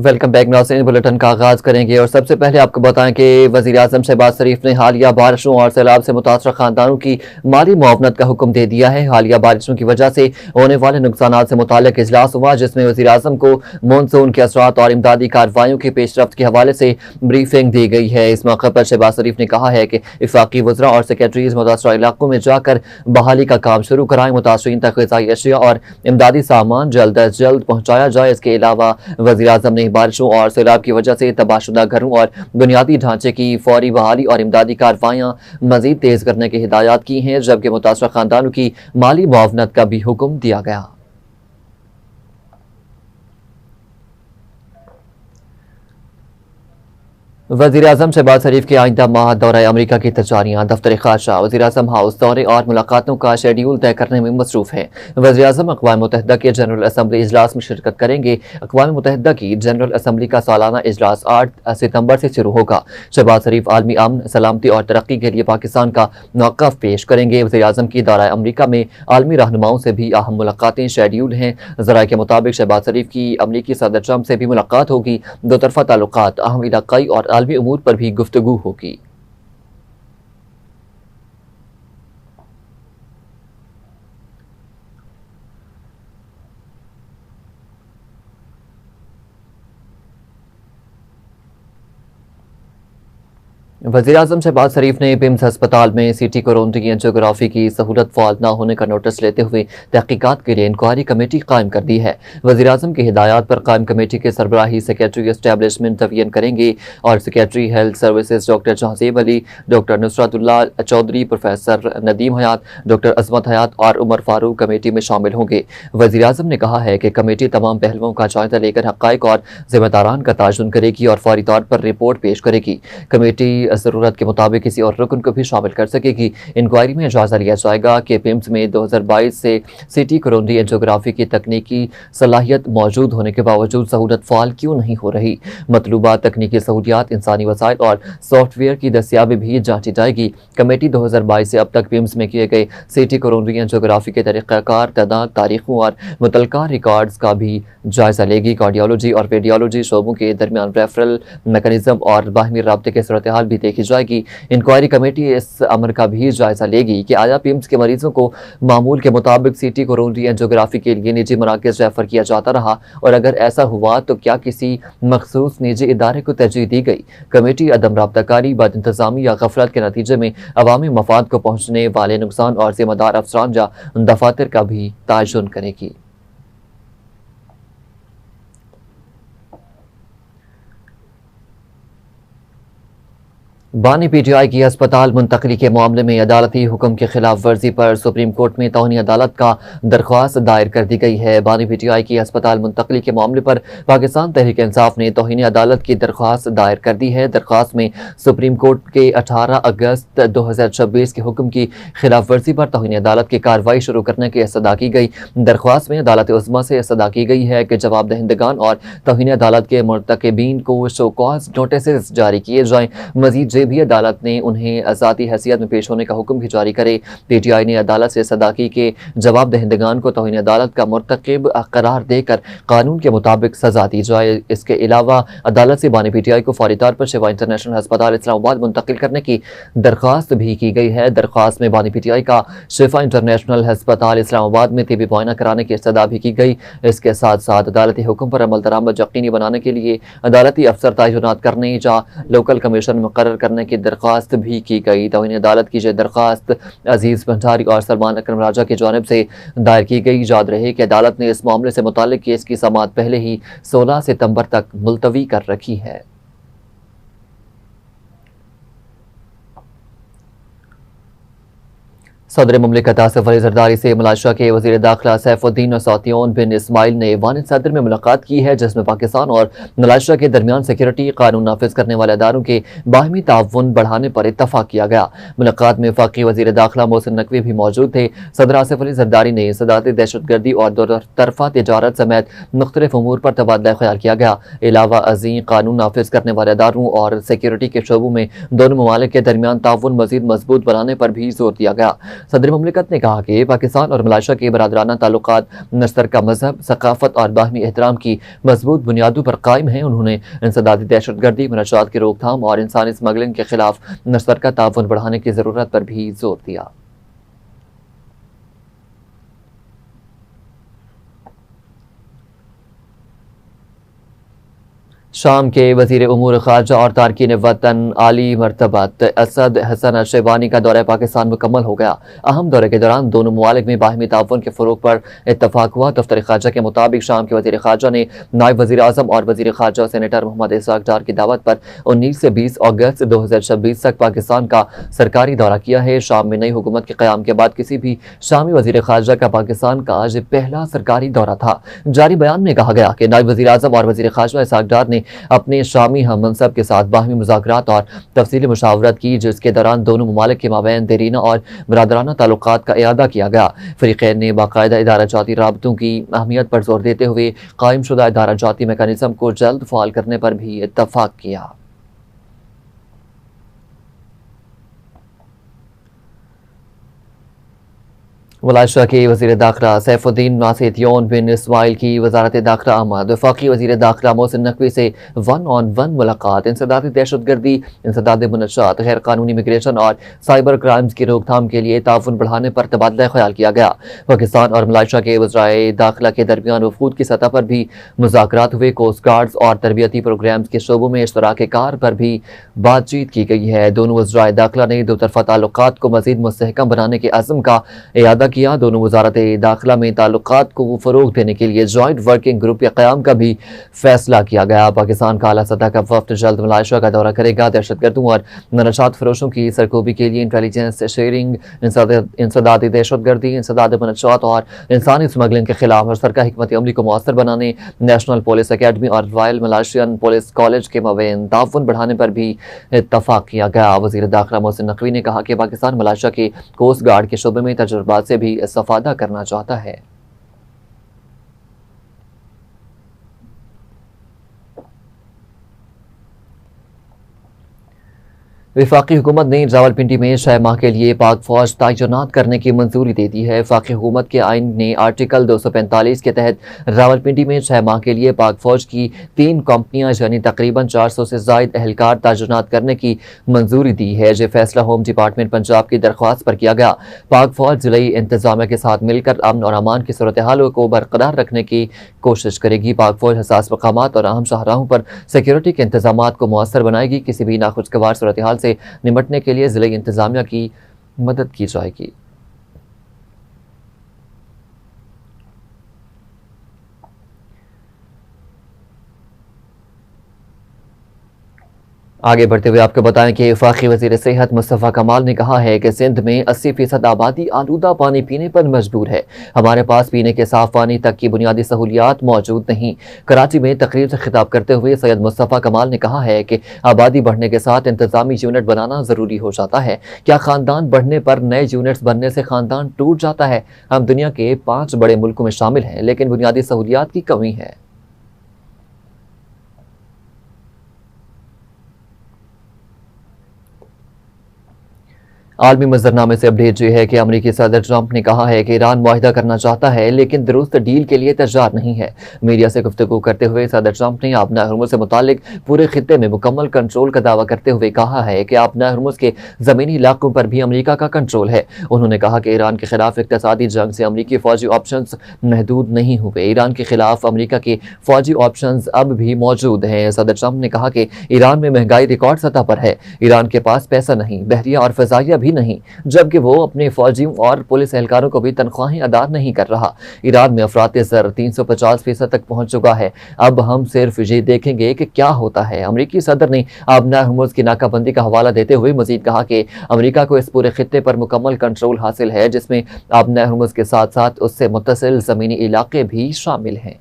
Welcome back ناظرین، bulletin کا آغاز کریں گے اور سب سے پہلے آپ کو بتائیں کہ وزیراعظم شہباز شریف نے حالیہ بارشوں اور سیلاب سے متاثرہ خاندانوں کی مالی معاونت کا حکم دے دیا ہے۔ حالیہ بارشوں کی وجہ سے ہونے والے نقصانات سے متعلق اجلاس ہوا، جس میں وزیراعظم کو مانسون کے اثرات اور امدادی کارروائیوں کی پیش رفت کے حوالے سے بریفنگ دی گئی ہے۔ اس موقع پر شہباز شریف نے کہا ہے کہ وفاقی وزراء اور سیکریٹریز متاثرہ علاقوں میں جا کر بحالی کا کام شروع کرائیں، متاثرین تک غذائی اشیاء اور امدادی سامان جلد از جلد پہنچایا جائے۔ اس کے علاوہ وزیراعظم نے بارشوں اور سیلاب کی وجہ سے تباہ شدہ گھروں اور بنیادی ڈھانچے کی فوری بحالی اور امدادی کارروائیاں مزید تیز کرنے کی ہدایات کی ہیں، جبکہ متاثرہ خاندانوں کی مالی معاونت کا بھی حکم دیا گیا۔ وزیراعظم شہباز شریف کے آئندہ ماہ دورہ امریکہ کی تیاریاں۔ دفتر خارجہ وزیراعظم ہاؤس دورے اور ملاقاتوں کا شیڈیول طے کرنے میں مصروف ہے۔ وزیراعظم اقوام متحدہ کے جنرل اسمبلی اجلاس میں شرکت کریں گے۔ اقوام متحدہ کی جنرل اسمبلی کا سالانہ اجلاس 8 ستمبر سے شروع ہوگا۔ شہباز شریف عالمی امن، سلامتی اور ترقی کے لیے پاکستان کا موقف پیش کریں گے۔ وزیراعظم کی دورہ امریکہ میں عالمی رہنماؤں سے بھی اہم ملاقاتیں شیڈیول ہیں۔ ذرائع کے مطابق شہباز شریف کی امریکی صدر ٹرمپ سے بھی ملاقات ہوگی۔ دو طرفہ تعلقات، اہم علاقائی اور عالمی امور پر بھی گفتگو ہوگی۔ وزیراعظم شہباز شریف نے پیمز ہسپتال میں سی ٹی کورونری انجیوگرافی کی سہولت فعال نہ ہونے کا نوٹس لیتے ہوئے تحقیقات کے لیے انکوائری کمیٹی قائم کر دی ہے۔ وزیراعظم کی ہدایات پر قائم کمیٹی کے سربراہی سیکریٹری اسٹیبلشمنٹ تعین کریں گے اور secretary health services doctor Jahanzeb Ali, doctor Nusratullah Chaudhry, professor Nadeem Hayat, doctor عظمت حیات اور عمر فاروق کمیٹی میں شامل ہوں گے۔ وزیراعظم نے کہا ہے کہ کمیٹی تمام پہلوؤں کا جائزہ لے کر حقائق اور ذمہ داران کا تعین کرے گی اور فوری طور پر رپورٹ پیش کرے گی۔ کمیٹی ضرورت کے مطابق کسی اور رکن کو بھی شامل کر سکے گی۔ انکوائری میں جائزہ لیا جائے گا کہ پیمز میں 2022 سے سی ٹی کورونری انجیوگرافی کی تکنیکی صلاحیت موجود ہونے کے باوجود سہولت فعال کیوں نہیں ہو رہی۔ مطلوبہ تکنیکی سہولیات، انسانی وسائل اور سافٹ ویئر کی دستیابی بھی جانچی جائے گی۔ کمیٹی 2022 سے اب تک پیمز میں کیے گئے سی ٹی کورونری انجیوگرافی کے طریقہ کار، تعداد، تاریخوں اور متعلقہ ریکارڈز کا بھی جائزہ لے گی۔ کارڈیالوجی اور ریڈیالوجی شعبوں کے درمیان ریفرل میکانزم اور باہمی رابطے کی صورتحال بھی دیکھی جائے گی۔ انکوائری کمیٹی اس امر کا بھی جائزہ لے گی کہ آیا پیمز کے مریضوں کو معمول کے مطابق سی ٹی کورونری انجیوگرافی کے لیے نجی مراکز ریفر کیا جاتا رہا، اور اگر ایسا ہوا تو کیا کسی مخصوص نجی ادارے کو ترجیح دی گئی۔ کمیٹی عدم رابطہ کاری، بد انتظامی یا غفلت کے نتیجے میں عوامی مفاد کو پہنچنے والے نقصان اور ذمہ دار افسران یا دفاتر کا بھی تعین کرے گی۔ بانی پی ٹی آئی کی ہسپتال منتقلی کے معاملے میں عدالتی حکم کی خلاف ورزی پر سپریم کورٹ میں توہین عدالت کا درخواست دائر کر دی گئی ہے۔ بانی پی ٹی آئی کی ہسپتال منتقلی کے معاملے پر پاکستان تحریک انصاف نے توہین عدالت کی درخواست دائر کر دی ہے۔ درخواست میں سپریم کورٹ کے 18 اگست 2026 کے حکم کی خلاف ورزی پر توہین عدالت کی کارروائی شروع کرنے کی استدعا کی گئی۔ درخواست میں عدالت عظمیٰ سے استدعا کی گئی ہے کہ جواب دہندگان اور توہین عدالت کے مرتکبین کو شو کاز نوٹسز جاری کیے جائیں۔ مزید بھی عدالت نے انہیں ذاتی حیثیت میں پیش ہونے کا حکم بھی جاری کرے۔ پی ٹی آئی نے عدالت سے استدعا کی کہ جواب دہندگان کو توہین عدالت کا مرتکب قرار دے کر قانون کے مطابق سزا دی جائے۔ اس کے علاوہ عدالت سے بانی پی ٹی آئی کو فوری طور پر شیوا انٹرنیشنل ہسپتال اسلام آباد منتقل کرنے کی درخواست بھی کی گئی ہے۔ درخواست میں بانی پی ٹی آئی کا شیوا انٹرنیشنل ہسپتال اسلام آباد میں طبی معائنہ کرانے کی استدعا بھی کی گئی۔ اس کے ساتھ ساتھ عدالتی حکم پر عمل درآمد یقینی بنانے کے لیے عدالتی افسر تعینات کرنے یا لوکل کمیشن مقرر کرنے کی درخواست بھی کی گئی۔ توہین عدالت کی یہ درخواست عزیز بھنڈاری اور سلمان اکرم راجہ کی جانب سے دائر کی گئی۔ یاد رہے کہ عدالت نے اس معاملے سے متعلق کیس کی سماعت پہلے ہی 16 ستمبر تک ملتوی کر رکھی ہے۔ صدر مملکت آصف علی زرداری سے ملائیشیا کے وزیر داخلہ سیف الدین ساتیون بن اسماعیل نے وانڈ صدر میں ملاقات کی ہے، جس میں پاکستان اور ملائیشیا کے درمیان سیکورٹی قانون نافذ کرنے والے اداروں کے باہمی تعاون بڑھانے پر اتفاق کیا گیا۔ ملاقات میں وفاقی وزیر داخلہ محسن نقوی بھی موجود تھے۔ صدر آصف علی زرداری نے صدارتی دہشت گردی اور دو طرفہ تجارت سمیت مختلف امور پر تبادلہ خیال کیا گیا۔ علاوہ ازیں قانون نافذ کرنے والے اداروں اور سیکورٹی کے شعبوں میں دونوں ممالک کے درمیان تعاون مزید مضبوط بنانے پر بھی زور دیا گیا۔ सदर मुमलिकत ने कहा कि पाकिस्तान और मलेशिया के बरादराना ताल्लुकात मुश्तरका मजहब, सकाफत और बाहमी एहतराम की मजबूत बुनियादों पर कायम हैं। उन्होंने इंसदादी दहशतगर्दी, मनशात की रोकथाम और इंसानी स्मगलिंग के खिलाफ मुश्तरका ताउन बढ़ाने की ज़रूरत पर भी जोर दिया। शाम के वज़ीर उमूर ख़ारजा और तारकीन वतन आली मरतबत असद हसन शेबानी का दौरा पाकिस्तान मुकम्मल हो गया। अहम दौरे के दौरान दोनों ममालिक में बाहमी ताउन के फ़रोग़ पर इत्तफ़ाक़ हुआ। दफ्तर ख़ारजा के मुताबिक शाम के वज़ीर ख़ारजा ने नायब वज़ीर आज़म और वज़ीर ख़ारजा सेनेटर मोहम्मद इसहाक़ डार की दावत पर 19 से 20 अगस्त 2026 तक पाकिस्तान का सरकारी दौरा किया है। शाम में नई हुकूमत के क़याम के बाद किसी भी शामी वज़ीर ख़ारजा का पाकिस्तान का आज पहला सरकारी दौरा था। जारी बयान में कहा गया कि नायब वज़ीर आज़म और वज़ीर ख़ारजा इसहाक़ डार ने अपने शामी हम मनसब के साथ बाहमी मुज़ाकरात और तफसीली मुशावरत की, जिसके दौरान दोनों ममालिक के माबैन देरीना और बरादराना ताल्लुकात का इयादा किया गया। फ़रीक़ैन ने बाकायदा इदारा जाती राबतों की अहमियत पर जोर देते हुए कायम शुदा इदारा जाती मेकानिज़म को जल्द फ़ाल करने पर भी इत्तफ़ाक़ किया। मलेशिया के वज़ीर दाखिला सैफुद्दीन नासिर योन बिन इस्माइल की वज़ारत दाखिला आमद। वफ़ाक़ी वज़ीर दाखिला मोहसिन नकवी से 1-on-1 मुलाकात। इंसदादी दहशतगर्दी, इंसदाद मनशात, गैर कानूनी इमिग्रेशन और साइबर क्राइम्स की रोकथाम के लिए ताउन बढ़ाने पर तबादला ख्याल किया गया। पाकिस्तान और मलेशिया के वज़राए दाखिला के दरमियान वफूद की सतह पर भी मुज़ाकरात हुए। कोस्ट गार्ड्स और तरबियती प्रोग्राम्स के शोबों में इश्तराक कार पर भी बातचीत की गई है। दोनों वज़राए दाखिला ने दो तरफ़ा ताल्लुकात को मज़ीद मुस्तहकम बनाने के अज़्म का इयादा किया। दोनों वज़ारत दाखिला में ताल्लुकात को फ़रोग़ देने के लिए जॉइंट वर्किंग ग्रुप के क़याम का भी फैसला किया गया। पाकिस्तान का आला सतह का वफ़द जल्द मलेशिया का दौरा करेगा। दहशतगर्दों और मनशात फरोशों की सरकोबी के लिए इंटेलिजेंस शेयरिंग, इंसदादी दहशतगर्दी, इंसदाद मनशात और इंसानी स्मगलिंग के खिलाफ मुश्तरका हिकमत अमली को मौसर बनाने, नेशनल पुलिस अकेडमी और रॉयल मलेशियन पुलिस कॉलेज के माबैन ताउन बढ़ाने पर भी इत्तफ़ाक़ किया गया। वज़ीर दाखिला मोहसिन नकवी ने कहा कि पाकिस्तान मलेशिया के कोस्ट गार्ड के शोबे में तजुर्बात से भी इस्तिफ़ादा करना चाहता है। वफाकी हुकूमत ने रावलपिंडी में 6 माह के लिए पाक फौज तैनात करने की मंजूरी दे दी है। वफाकी हुकूमत के आइन ने आर्टिकल 245 के तहत रावलपिंडी में 6 माह के लिए पाक फौज की 3 कंपनियां यानी तकरीबन 400 से ज़ायद एहलकार तैनात करने की मंजूरी दी है। ये फैसला होम डिपार्टमेंट पंजाब की दरख्वास्त पर किया गया। पाक फौज ज़िलई इंतजामिया के साथ मिलकर अमन और अमान की सूरत हाल को बरकरार रखने की कोशिश करेगी। पाक फौज हसास मकामात और अहम शाहराहों पर सिक्योरिटी के इंतजामात को मौसर बनाएगी। किसी भी नाखुशगवार सूरत हाल से निपटने के लिए ज़िले इंतजामिया की मदद की जाएगी। आगे बढ़ते हुए आपको बताएं कि वफाकी वज़ीर सेहत मुस्तफ़ा कमाल ने कहा है कि सिंध में 80% आबादी आलूदा पानी पीने पर मजबूर है। हमारे पास पीने के साफ पानी तक की बुनियादी सहूलियात मौजूद नहीं। कराची में तकरीर से खिताब करते हुए सैयद मुस्तफ़ा कमाल ने कहा है कि आबादी बढ़ने के साथ इंतजामी यूनिट बनाना ज़रूरी हो जाता है। क्या ख़ानदान बढ़ने पर नए यूनिट्स बनने से ख़ानदान टूट जाता है? हम दुनिया के 5 बड़े मुल्कों में शामिल हैं, लेकिन बुनियादी सहूलियात की कमी है। आलमी मंजरनामे से अपडेट ये है कि अमरीकी सदर ट्रंप ने कहा है कि ईरान मुआहिदा करना चाहता है लेकिन दुरुस्त डील के लिए तैयार नहीं है। मीडिया से गुफ्तगू करते हुए सदर ट्रंप ने आपना हरमुज़ से मुतालिक पूरे खित्ते में मुकम्मल कंट्रोल का दावा करते हुए कहा है कि आपना हरमुज़ के ज़मीनी इलाकों पर भी अमरीका का कंट्रोल है। उन्होंने कहा कि ईरान के खिलाफ इक़्तिसादी जंग से अमरीकी फ़ौजी ऑप्शन महदूद नहीं हुए। ईरान के खिलाफ अमरीका के फ़ौजी ऑप्शन अब भी मौजूद हैं। सदर ट्रंप ने कहा कि ईरान में महंगाई रिकॉर्ड सतह पर है। ईरान के पास पैसा नहीं, बहरिया और फ़ज़ाइया भी नहीं, जबकि वो अपने फौजियों और पुलिस एहलकारों को भी तनख्वाहें अदा नहीं कर रहा। ईरान में अफरात ज़र 350% तक पहुंच चुका है। अब हम सिर्फ ये देखेंगे कि क्या होता है। अमरीकी सदर ने आबना हरमुज़ की नाकाबंदी का हवाला देते हुए मजीद कहा कि अमरीका को इस पूरे खित्ते पर मुकम्मल कंट्रोल हासिल है, जिसमें आबना हरमुज़ के साथ साथ उससे मुत्तसिल ज़मीनी इलाके भी शामिल हैं।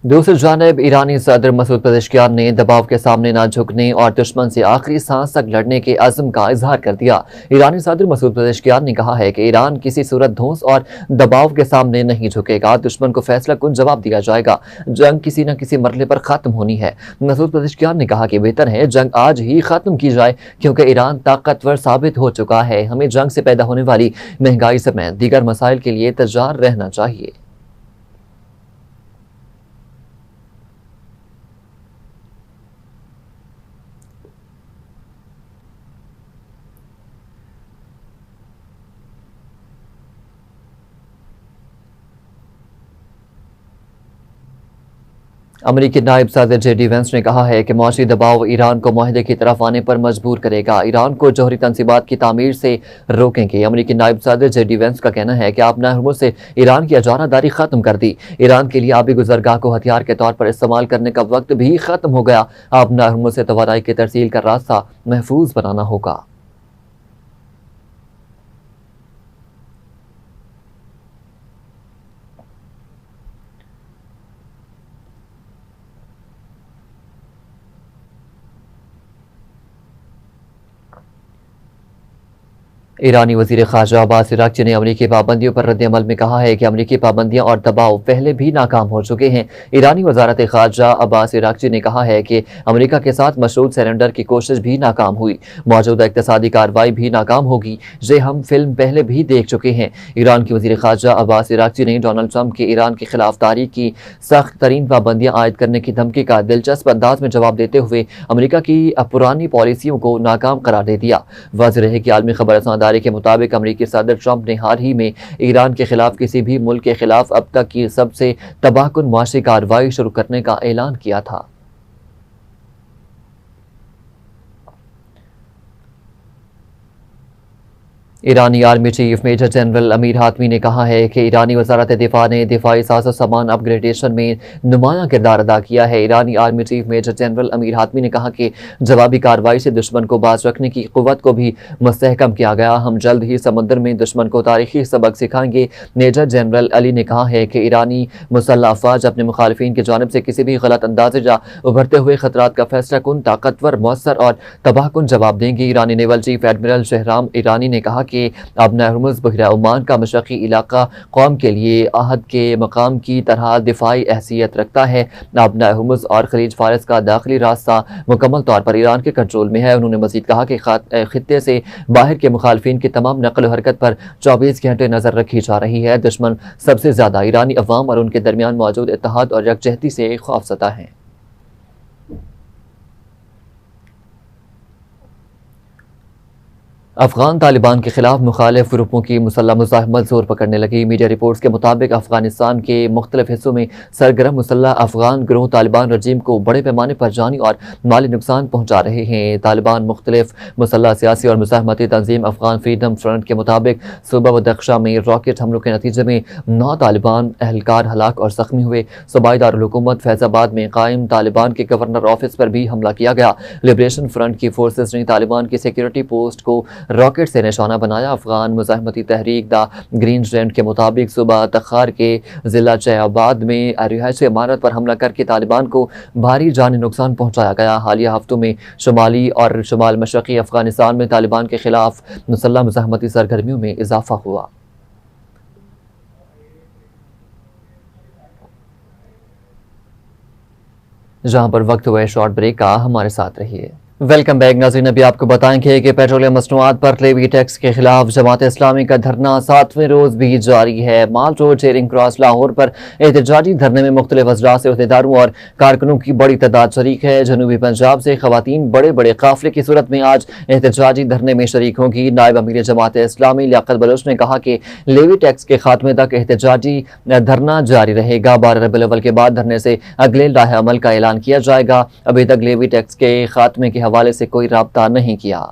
دوسری جانب ایرانی صدر مسعود پزشکیان نے دباؤ کے سامنے نہ جھکنے اور دشمن سے آخری سانس تک لڑنے کے عزم کا اظہار کر دیا۔ ایرانی صدر مسعود پزشکیان نے کہا ہے کہ ایران کسی صورت دھونس اور دباؤ کے سامنے نہیں جھکے گا، دشمن کو فیصلہ کن جواب دیا جائے گا، جنگ کسی نہ کسی مرحلے پر ختم ہونی ہے۔ مسعود پزشکیان نے کہا کہ بہتر ہے جنگ آج ہی ختم کی جائے کیونکہ ایران طاقتور ثابت ہو چکا ہے، ہمیں جنگ سے پیدا ہونے والی مہنگائی سمیت دیگر مسائل کے لیے تیار رہنا چاہیے۔ امریکی نائب صدر جے ڈی وینس نے کہا ہے کہ معاشی دباؤ ایران کو معاہدے کی طرف آنے پر مجبور کرے گا، ایران کو جوہری تنصیبات کی تعمیر سے روکیں گے۔ امریکی نائب صدر جے ڈی وینس کا کہنا ہے کہ آبنائے ہرمز سے ایران کی اجارہ داری ختم کر دی، ایران کے لیے آبی گزرگاہ کو ہتھیار کے طور پر استعمال کرنے کا وقت بھی ختم ہو گیا، آبنائے ہرمز سے توانائی کی ترسیل کا راستہ محفوظ بنانا ہوگا۔ ایرانی وزیر خارجہ عباس عراقچی نے امریکی پابندیوں پر رد عمل میں کہا ہے کہ امریکی پابندیاں اور دباؤ پہلے بھی ناکام ہو چکے ہیں۔ ایرانی وزارت خارجہ عباس عراقچی نے کہا ہے کہ امریکہ کے ساتھ مشروط سرنڈر کی کوشش بھی ناکام ہوئی، موجودہ اقتصادی کارروائی بھی ناکام ہوگی، یہ ہم فلم پہلے بھی دیکھ چکے ہیں۔ ایران کی وزیر خارجہ عباس عراقچی نے ڈونلڈ ٹرمپ کی ایران کی خلاف تاریخ کی سخت ترین پابندیاں عائد کرنے کی دھمکی کا دلچسپ انداز میں جواب دیتے ہوئے امریکہ کی پرانی پالیسیوں کو ناکام قرار دے دیا۔ واضح رہے کہ عالمی خبر رساں ادارے کے مطابق امریکی صدر ٹرمپ نے حال ہی میں ایران کے خلاف کسی بھی ملک کے خلاف اب تک کی سب سے تباہ کن معاشی کارروائی شروع کرنے کا اعلان کیا تھا۔ ایرانی آرمی چیف میجر جنرل امیر حاتمی نے کہا ہے کہ ایرانی وزارت دفاع نے دفاعی ساز و سامان اپ گریڈیشن میں نمایاں کردار ادا کیا ہے۔ ایرانی آرمی چیف میجر جنرل امیر حاتمی نے کہا کہ جوابی کارروائی سے دشمن کو باز رکھنے کی قوت کو بھی مستحکم کیا گیا، ہم جلد ہی سمندر میں دشمن کو تاریخی سبق سکھائیں گے۔ میجر جنرل علی نے کہا ہے کہ ایرانی مسلح افواج اپنے مخالفین کی جانب سے کسی بھی غلط اندازے یا ابھرتے ہوئے خطرات کا فیصلہ کن، طاقتور، مؤثر اور تباہ کن جواب دیں گے۔ ایرانی نیول چیف ایڈمرل شہرام ایرانی نے کہا کہ آبنائے ہرمز بحیرہ عمان کا مشرقی علاقہ قوم کے لیے عہد کے مقام کی طرح دفاعی حیثیت رکھتا ہے۔ آبنائے ہرمز اور خلیج فارس کا داخلی راستہ مکمل طور پر ایران کے کنٹرول میں ہے۔ انہوں نے مزید کہا کہ خطے سے باہر کے مخالفین کی تمام نقل و حرکت پر 24 گھنٹے نظر رکھی جا رہی ہے۔ دشمن سب سے زیادہ ایرانی عوام اور ان کے درمیان موجود اتحاد اور یکجہتی سے خوفزدہ ہیں۔ افغان طالبان کے خلاف مخالف گروپوں کی مسلح مزاحمت زور پکڑنے لگی۔ میڈیا رپورٹس کے مطابق افغانستان کے مختلف حصوں میں سرگرم مسلح افغان گروہ طالبان رجیم کو بڑے پیمانے پر جانی اور مالی نقصان پہنچا رہے ہیں۔ طالبان مختلف مسلح سیاسی اور مزاحمتی تنظیم افغان فریڈم فرنٹ کے مطابق صوبہ بدخشاں میں راکٹ حملوں کے نتیجے میں 9 طالبان اہلکار ہلاک اور زخمی ہوئے۔ صوبائی دارالحکومت فیض آباد میں قائم طالبان کے گورنر آفس پر بھی حملہ کیا گیا۔ لبریشن فرنٹ کی فورسز نے طالبان کی سیکیورٹی پوسٹ کو راکٹ سے نشانہ بنایا۔ افغان مزاحمتی تحریک دا گرین رینڈ کے مطابق صوبہ تخار کے ضلع چے آباد میں رہائشی عمارت پر حملہ کر کے طالبان کو بھاری جانی نقصان پہنچایا گیا۔ حالیہ ہفتوں میں شمالی اور شمال مشرقی افغانستان میں طالبان کے خلاف مسلح مزاحمتی سرگرمیوں میں اضافہ ہوا۔ جہاں پر وقت ہوا ہے شارٹ بریک کا، ہمارے ساتھ رہیے۔ ویلکم بیک ناظرین، ابھی آپ کو بتائیں گے کہ پیٹرولیم مصنوعات پر لیوی ٹیکس کے خلاف جماعت اسلامی کا دھرنا 7ویں روز بھی جاری ہے۔ مال روڈ چیرنگ کراس لاہور پر احتجاجی دھرنے میں مختلف اضلاع سے عہدیداروں اور کارکنوں کی بڑی تعداد شریک ہے۔ جنوبی پنجاب سے خواتین بڑے بڑے قافلے کی صورت میں آج احتجاجی دھرنے میں شریک ہوں گی۔ نائب امیر جماعت اسلامی لیاقت بلوچ نے کہا کہ لیوی ٹیکس کے خاتمے تک احتجاجی دھرنا جاری رہے گا۔ 12 ربیع الاول کے بعد دھرنے سے اگلے لائحہ عمل کا اعلان کیا جائے گا۔ ابھی تک لیوی ٹیکس کے خاتمے کے حوالے سے کوئی رابطہ نہیں کیا۔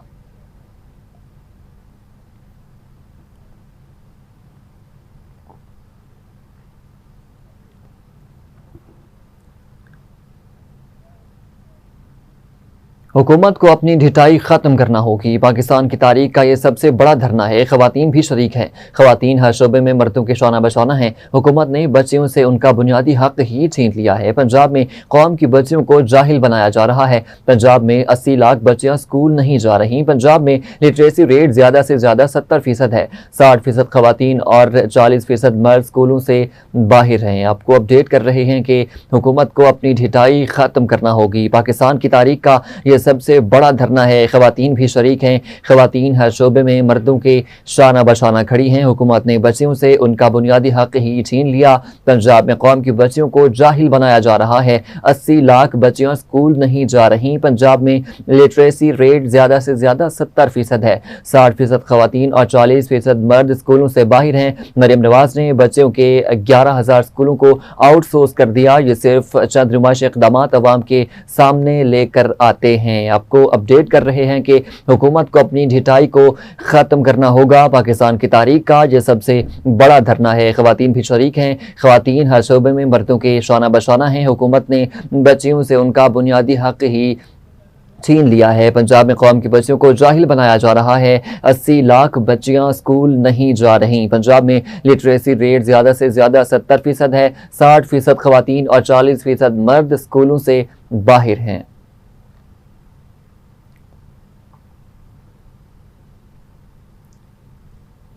हुकूमत को अपनी ढिठाई ख़त्म करना होगी। पाकिस्तान की तारीख का ये सबसे बड़ा धरना है। ख़वातीन भी शरीक हैं। ख़वातीन हर शोबे में मर्दों के शाना बशाना हैं। हुकूमत ने बच्चियों से उनका बुनियादी हक़ ही छीन लिया है। पंजाब में कौम की बच्चियों को जाहिल बनाया जा रहा है। पंजाब में 80 लाख बच्चियाँ स्कूल नहीं जा रहीं। पंजाब में लिटरेसी रेट ज़्यादा से ज़्यादा 70% है। 60% ख़वातीन और 40% मर्द स्कूलों से बाहर हैं। आपको अपडेट कर रहे हैं कि हुकूमत को अपनी ढिठाई ख़त्म करना होगी। पाकिस्तान की तारीख का ये सबसे बड़ा धरना है। ख़वातीन भी शरीक हैं। ख़वातीन हर शोबे में मर्दों के शाना बशाना खड़ी हैं। हुकूमत ने बच्चियों से उनका बुनियादी हक़ ही छीन लिया। पंजाब में कौम की बच्चियों को जाहिल बनाया जा रहा है। 80 लाख बच्चियाँ स्कूल नहीं जा रहीं। पंजाब में लिटरेसी रेट ज़्यादा से ज़्यादा 70% है। 60% ख़वातीन और 40% मर्द स्कूलों से बाहर हैं। मरियम नवाज़ ने बच्चों के 11,000 स्कूलों को आउटसोर्स कर दिया। ये सिर्फ चंद नुमाइशी इक़दामात अवाम के सामने लेकर आते हैं। आपको अपडेट कर रहे हैं कि हुकूमत को अपनी ढिठाई को ख़त्म करना होगा। पाकिस्तान की तारीख का ये सबसे बड़ा धरना है। ख़वातीन भी शरीक हैं। ख़वातीन हर शोबे में मर्दों के शाना बशाना हैं। हुकूमत ने बच्चियों से उनका बुनियादी हक़ ही छीन लिया है। पंजाब में कौम की बच्चियों को जाहिल बनाया जा रहा है। 80 लाख बच्चियां स्कूल नहीं जा रहीं। पंजाब में लिटरेसी रेट ज़्यादा से ज़्यादा 70% है। 60% ख़वातीन और 40% मर्द स्कूलों से बाहर हैं।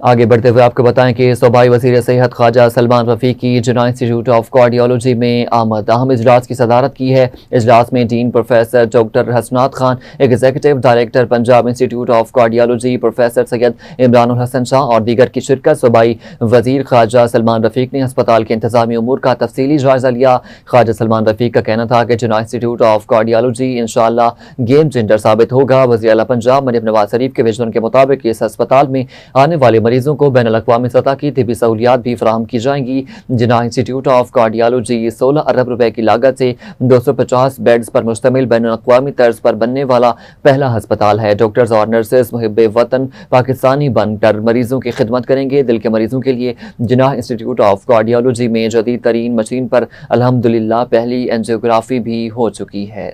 आगे बढ़ते हुए आपको बताएं कि सूबाई वज़ीर सेहत ख्वाजा सलमान रफ़ीक की जिन्ना इंस्टीट्यूट ऑफ कार्डियोलॉजी में आमद अहम इजलास की सदारत की है। इजलास में dean professor doctor Hasnat Khan, executive director Punjab Institute of Cardiology professor Syed Imran Hasan Shah और दीगर की शिरकत। सूबाई वज़ीर ख्वाजा सलमान रफ़ीक ने अस्पताल के इंतज़ामी उमूर का तफसीली जायज़ा लिया। ख्वाजा सलमान रफ़ीक का कहना था कि जिन्ना इंस्टीट्यूट ऑफ कार्डियोलॉजी इंशाअल्लाह गेम चेंजर साबित होगा। वज़ीर आला पंजाब मरियम नवाज शरीफ के विजन के मुताबिक इस अस्पताल में आने वाले मरीजों को बैनुल अक़वामी सतह की तिबी सहूलियात भी फराहम की जाएंगी। जिन्ना इंस्टीट्यूट ऑफ कार्डियोलॉजी 16 अरब रुपए की लागत से 250 बेड्स पर मुश्तमिल बैनुल अक़वामी तर्ज पर बनने वाला पहला अस्पताल है। डॉक्टर्स और नर्सेज मुहिब्बे वतन पाकिस्तानी बनकर मरीजों की खिदमत करेंगे। दिल के मरीजों के लिए जिन्ना इंस्टीट्यूट ऑफ कार्डियोलॉजी में जदीद तरीन मशीन पर अल्हम्दुलिल्लाह पहली एंजियोग्राफी भी हो चुकी है।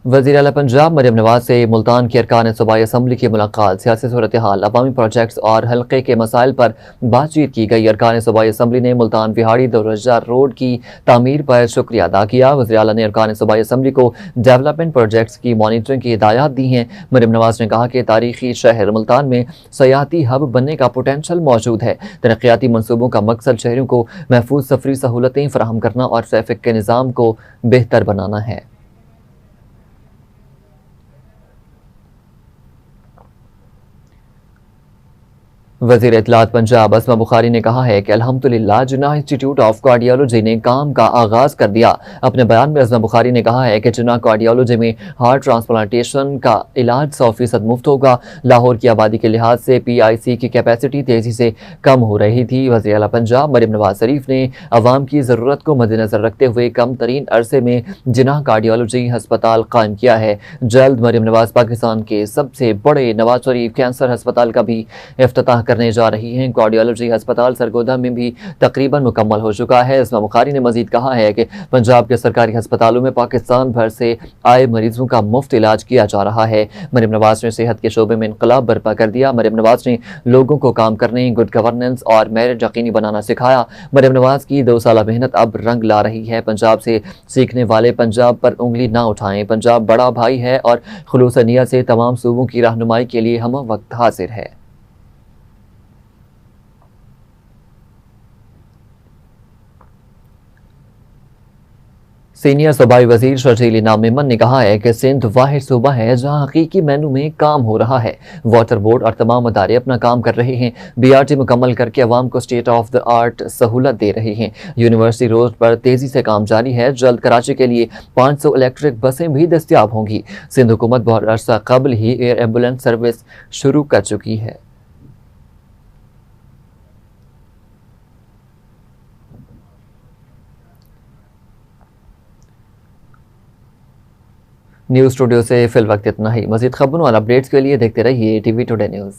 वज़ीर आला पंजाब मरियम नवाज से मुल्तान की अरकान सूबाई असम्बली की मुलाकात। सियासी सूरत हाल, अवामी प्रोजेक्ट्स और हल्के के मसाइल पर बातचीत की गई। अरकान सूबाई असम्बली ने मुल्तान विहाड़ी दौरजा रोड की तामीर पर शुक्रिया अदा किया। वज़ीर आला ने अरकान सूबाई असम्बली को डेवलपमेंट प्रोजेक्ट्स की मॉनिटरिंग की हिदायत दी हैं। मरियम नवाज ने कहा कि तारीखी शहर मुल्तान में सयाहती हब बनने का पोटेंशल मौजूद है। तरक्याती मनसूबों का मकसद शहरों को महफूज सफरी सहूलतें फराहम करना और ट्रैफिक के निज़ाम को बेहतर बनाना है। वज़ीर इत्तलात पंजाब अस्मा बुखारी ने कहा है कि अल्हम्दुलिल्लाह जिन्ना इंस्टीट्यूट ऑफ कार्डियोलॉजी ने काम का आगाज़ कर दिया। अपने बयान में अस्मा बुखारी ने कहा है कि जिन्ना कार्डियोलॉजी में हार्ट ट्रांसप्लांटेशन का इलाज 100% मुफ्त होगा। लाहौर की आबादी के लिहाज से PIC की कैपेसिटी तेज़ी से कम हो रही थी। वज़ीर आला पंजाब मरियम नवाज शरीफ ने अवाम की ज़रूरत को मद्देनज़र रखते हुए कम तरीन अरसे में जिन्ना कार्डियोलॉजी हस्पताल कायम किया है। जल्द मरियम नवाज पाकिस्तान के सबसे बड़े नवाज शरीफ कैंसर हस्पताल का भी इफ्तिताह करने जा रही हैं। कार्डियोलॉजी अस्पताल सरगोदा में भी तकरीबन मुकम्मल हो चुका है। अस्मा बुखारी ने मजीद कहा है कि पंजाब के सरकारी अस्पतालों में पाकिस्तान भर से आए मरीजों का मुफ्त इलाज किया जा रहा है। मरियम नवाज ने सेहत के शोबे में इनकलाब बर्पा कर दिया। मरियम नवाज ने लोगों को काम करने, गुड गवर्नेंस और मेरिट यकीनी बनाना सिखाया। मरियम नवाज की 2 साल मेहनत अब रंग ला रही है। पंजाब से सीखने वाले पंजाब पर उंगली ना उठाएं। पंजाब बड़ा भाई है और खुलूस नियत से तमाम सूबों की रहनुमाई के लिए हम वक्त हाजिर है। सीनियर सूबाई वजीर शर्जील इनाम मेमन ने कहा है कि सिंध वाहिद सूबा है जहां हकीकी मेनू में काम हो रहा है। वाटर बोर्ड और तमाम अदारे अपना काम कर रहे हैं। BRT मुकम्मल करके अवाम को स्टेट ऑफ द आर्ट सहूलत दे रहे हैं। यूनिवर्सिटी रोड पर तेजी से काम जारी है। जल्द कराची के लिए 500 इलेक्ट्रिक बसें भी दस्तियाब होंगी। सिंध हुकूमत बहुत अरसा कबल ही एयर एम्बुलेंस सर्विस शुरू कर चुकी है। न्यूज़ स्टूडियो से फिल वक्त इतना ही। मज़ीद खबरों और अपडेट्स के लिए देखते रहिए TV टुडे न्यूज़।